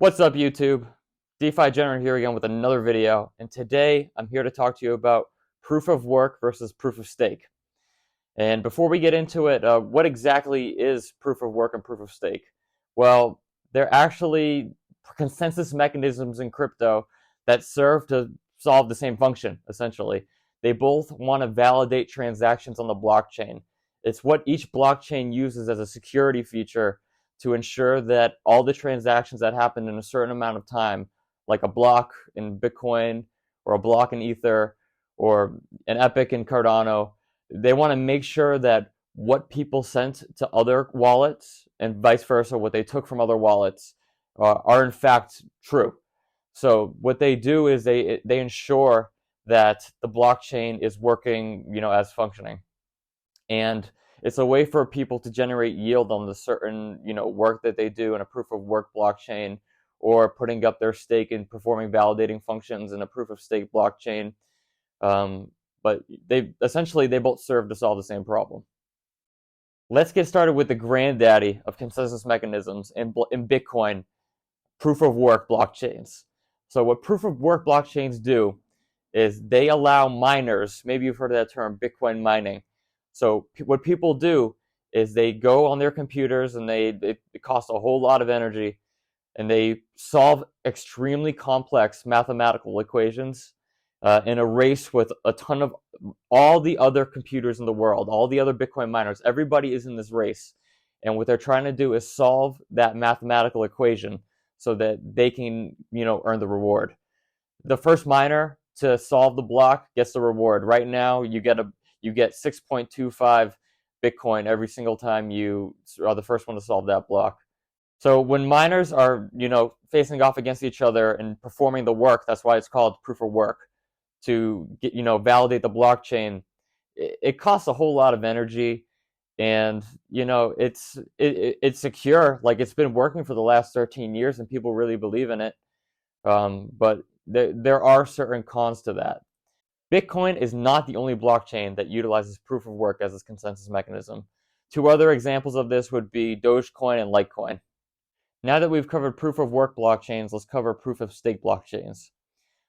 What's up, YouTube? DeFi General here again with another video, and today I'm here to talk to you about proof of work versus proof of stake. And before we get into it, what exactly is proof of work and proof of stake? Well, they're actually consensus mechanisms in crypto that serve to solve the same function, essentially. They both want to validate transactions on the blockchain. It's what each blockchain uses as a security feature to ensure that all the transactions that happen in a certain amount of time, like a block in Bitcoin or a block in Ether or an epic in Cardano, they want to make sure that what people sent to other wallets and vice versa, what they took from other wallets, are in fact true. So what they do is they ensure that the blockchain is working, as functioning, and it's a way for people to generate yield on the certain, work that they do in a proof of work blockchain, or putting up their stake and performing validating functions in a proof of stake blockchain. But they both serve to solve the same problem. Let's get started with the granddaddy of consensus mechanisms in Bitcoin, proof of work blockchains. So what proof of work blockchains do is they allow miners, maybe you've heard of that term, Bitcoin mining. So what people do is they go on their computers and it costs a whole lot of energy, and they solve extremely complex mathematical equations in a race with a ton of all the other computers in the world, all the other Bitcoin miners. Everybody is in this race, and what they're trying to do is solve that mathematical equation so that they can, earn the reward. The first miner to solve the block gets the reward. Right now, you get 6.25 Bitcoin every single time you are the first one to solve that block. So when miners are, facing off against each other and performing the work, that's why it's called proof of work, to get, validate the blockchain. It costs a whole lot of energy, and it's secure. Like, it's been working for the last 13 years, and people really believe in it. But there are certain cons to that. Bitcoin is not the only blockchain that utilizes proof of work as its consensus mechanism. Two other examples of this would be Dogecoin and Litecoin. Now that we've covered proof of work blockchains, let's cover proof of stake blockchains.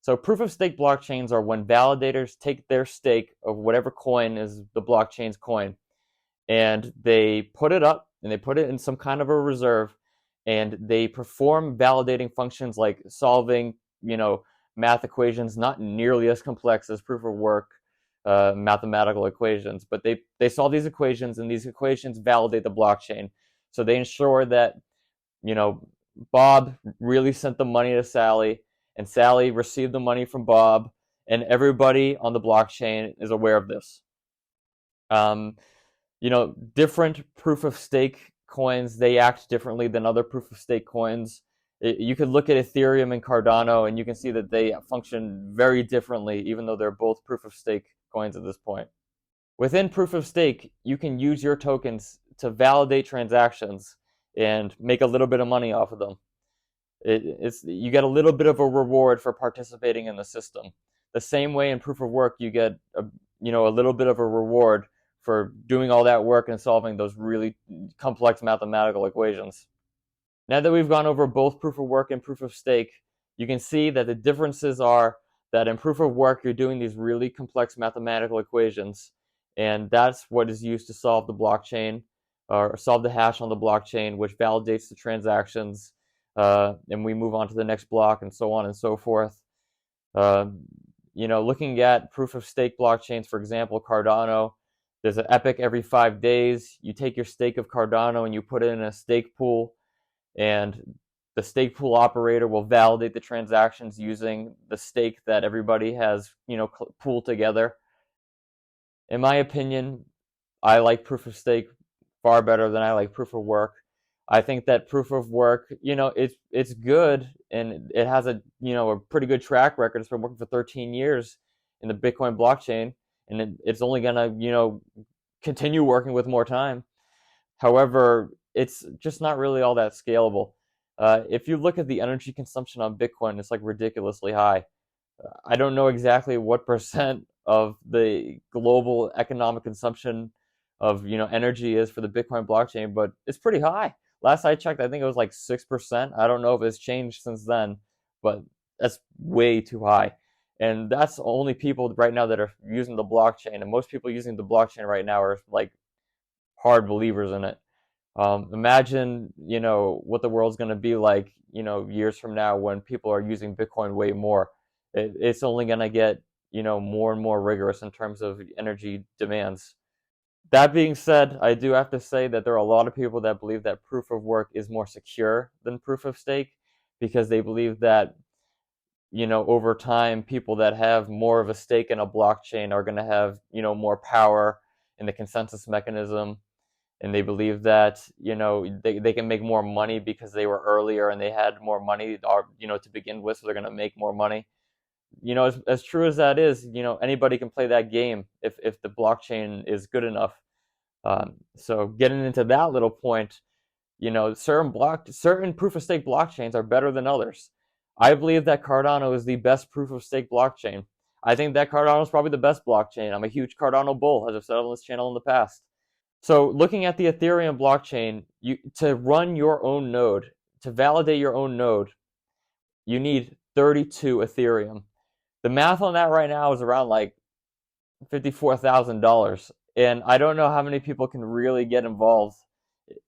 So proof of stake blockchains are when validators take their stake of whatever coin is the blockchain's coin, and they put it up and they put it in some kind of a reserve, and they perform validating functions like solving, math equations not nearly as complex as proof of work mathematical equations, but they solve these equations, and these equations validate the blockchain. So they ensure that, Bob really sent the money to Sally, and Sally received the money from Bob, and everybody on the blockchain is aware of this. Different proof of stake coins, they act differently than other proof of stake coins. You could look at Ethereum and Cardano, and you can see that they function very differently, even though they're both proof of stake coins at this point. Within proof of stake, you can use your tokens to validate transactions and make a little bit of money off of them. You get a little bit of a reward for participating in the system. The same way in proof of work, you get a little bit of a reward for doing all that work and solving those really complex mathematical equations. Now that we've gone over both proof of work and proof of stake, you can see that the differences are that in proof of work, you're doing these really complex mathematical equations, and that's what is used to solve the blockchain, or solve the hash on the blockchain, which validates the transactions, and we move on to the next block, and so on and so forth. Looking at proof of stake blockchains, for example, Cardano, there's an epic every 5 days. You take your stake of Cardano and you put it in a stake pool, and the stake pool operator will validate the transactions using the stake that everybody has, pooled together. In my opinion, I like proof of stake far better than I like proof of work. I think that proof of work, it's good, and it has a pretty good track record. It's been working for 13 years in the Bitcoin blockchain, and it's only gonna continue working with more time. However, it's just not really all that scalable. If you look at the energy consumption on Bitcoin, it's like ridiculously high. I don't know exactly what percent of the global economic consumption of energy is for the Bitcoin blockchain, but it's pretty high. Last I checked, I think it was like 6%. I don't know if it's changed since then, but that's way too high. And that's only people right now that are using the blockchain. And most people using the blockchain right now are like hard believers in it. Imagine, what the world's going to be like, years from now when people are using Bitcoin way more. It's only going to get, more and more rigorous in terms of energy demands. That being said, I do have to say that there are a lot of people that believe that proof of work is more secure than proof of stake because they believe that, over time, people that have more of a stake in a blockchain are going to have, more power in the consensus mechanism. And they believe that, they can make more money because they were earlier and they had more money, or, to begin with, so they're going to make more money. As true as that is, anybody can play that game if the blockchain is good enough. So getting into that little point, certain proof of stake blockchains are better than others. I believe that Cardano is the best proof of stake blockchain. I think that Cardano is probably the best blockchain. I'm a huge Cardano bull, as I've said on this channel in the past. So looking at the Ethereum blockchain, to run your own node, to validate your own node, you need 32 Ethereum. The math on that right now is around like $54,000. And I don't know how many people can really get involved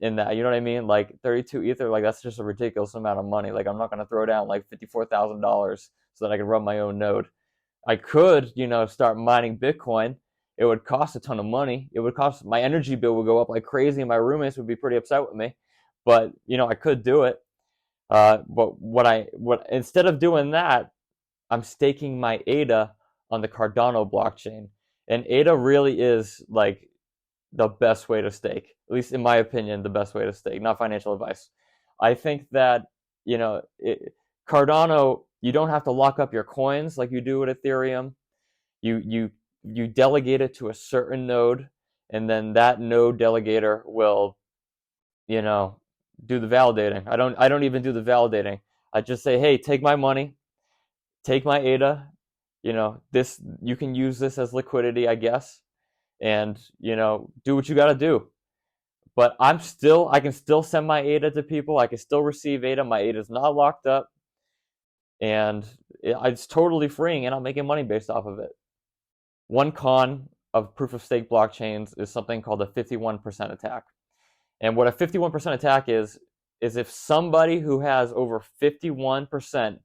in that. You know what I mean? Like 32 Ether, like that's just a ridiculous amount of money. Like I'm not going to throw down like $54,000 so that I can run my own node. I could, start mining Bitcoin. It would cost a ton of money. It would cost, my energy bill would go up like crazy and my roommates would be pretty upset with me. But, I could do it. But instead of doing that, I'm staking my ADA on the Cardano blockchain. And ADA really is like the best way to stake, at least in my opinion, the best way to stake, not financial advice. I think that, Cardano, you don't have to lock up your coins like you do with Ethereum. You delegate it to a certain node, and then that node delegator will, do the validating. I don't even do the validating. I just say, hey, take my money, take my ADA, this, you can use this as liquidity, I guess, and, do what you got to do. But I can still send my ADA to people. I can still receive ADA. My ADA is not locked up, and it's totally freeing, and I'm making money based off of it. One con of proof of stake blockchains is something called a 51% attack. And what a 51% attack is if somebody who has over 51%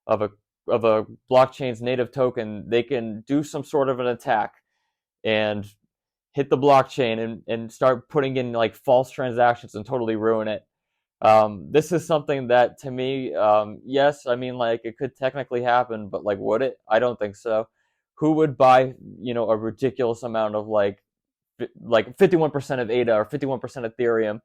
of a blockchain's native token, they can do some sort of an attack and hit the blockchain and start putting in like false transactions and totally ruin it. This is something that, to me, yes, I mean, like, it could technically happen, but like, would it? I don't think so. Who would buy, a ridiculous amount of like 51% of ADA or 51% Ethereum?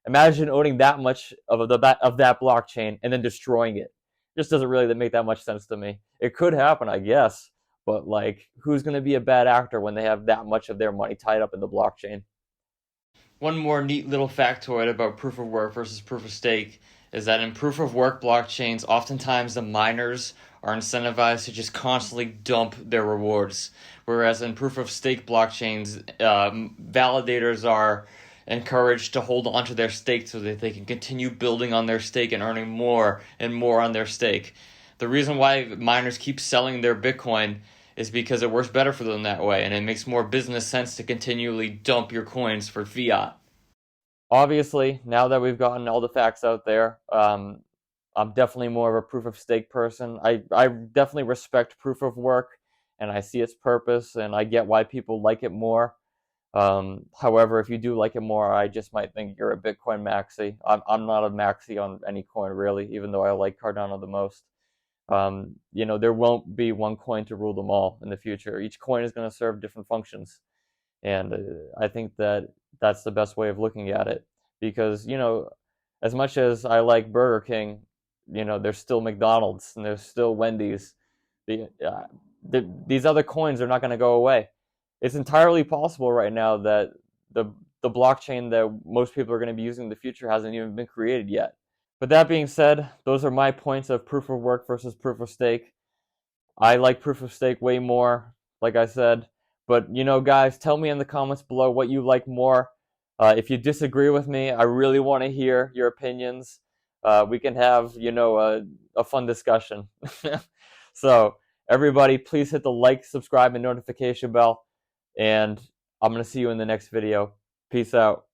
Imagine owning that much of that blockchain and then destroying it. It just doesn't really make that much sense to me. It could happen, I guess, but like, who's going to be a bad actor when they have that much of their money tied up in the blockchain? One more neat little factoid about proof of work versus proof of stake is that in proof of work blockchains, oftentimes the miners are incentivized to just constantly dump their rewards. Whereas in proof of stake blockchains, validators are encouraged to hold onto their stake so that they can continue building on their stake and earning more and more on their stake. The reason why miners keep selling their Bitcoin is because it works better for them that way, and it makes more business sense to continually dump your coins for fiat. Obviously, now that we've gotten all the facts out there, I'm definitely more of a proof of stake person. I definitely respect proof of work, and I see its purpose, and I get why people like it more. However, if you do like it more, I just might think you're a Bitcoin maxi. I'm not a maxi on any coin, really, even though I like Cardano the most. There won't be one coin to rule them all in the future. Each coin is going to serve different functions. And I think that that's the best way of looking at it. Because, as much as I like Burger King, there's still McDonald's and there's still Wendy's. These other coins are not going to go away. It's entirely possible right now that the blockchain that most people are going to be using in the future hasn't even been created yet. But that being said, those are my points of proof of work versus proof of stake. I like proof of stake way more, like I said. But, guys, tell me in the comments below what you like more. If you disagree with me, I really want to hear your opinions. We can have, a fun discussion. So, everybody, please hit the like, subscribe, and notification bell. And I'm going to see you in the next video. Peace out.